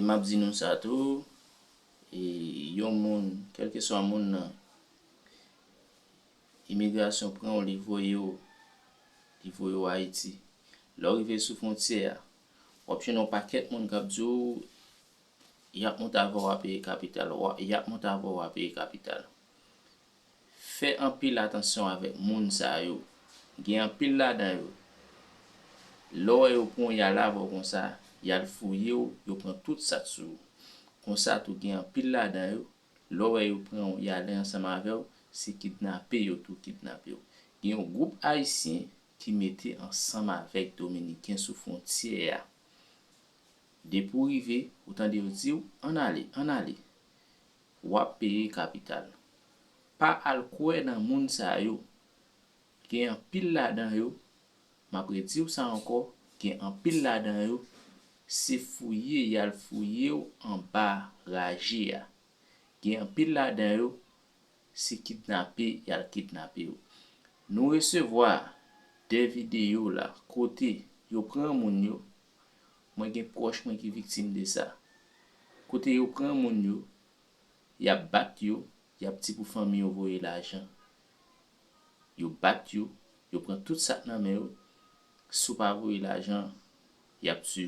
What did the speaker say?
m'a dit nous ça tout et yon moun quel que soit moun nan immigration prend au niveau yo Haïti. L'arrivée sous frontière, option un paquet moun k'ap djou y a monté avoir à payer capital, y a monté avoir à payer capital. Fais un pile attention avec moun sa yo. Gen un pile là-dedans yo. L'eau yo prend y a là comme ça, y a le fouiller yo prend tout ça sous. Comme ça tout gen un pile là-dedans yo. L'eau yo prend y a là ensemble avec yo, c'est kidnapper yo tout kidnapper yo. Gen un groupe haïtien qui mettait ensemble avec dominicain sous frontière. Depuis pour arriver, autant de dire en aller. Ou à payer capital. Pas al koué dans moun sa yo. Gen un pile là-dedans yo. M'a prédit ça encore, gen un pile là-dedans yo. C'est fouiller, y a le fouiller en bas ragé. Gen un pile là-dedans yo. C'est kidnapper, y a le kidnapper yo. Nous recevoir des vidéos là, côté, yo prend moun yo. Moi gen proche moi qui victime de ça. Côté yo prend moun yo, y a bat yo, y a petit pour famille yo voyer l'argent. Yo bat yo prend tout ça nan men yo. Sou pa voyer l'argent, y a tué yo.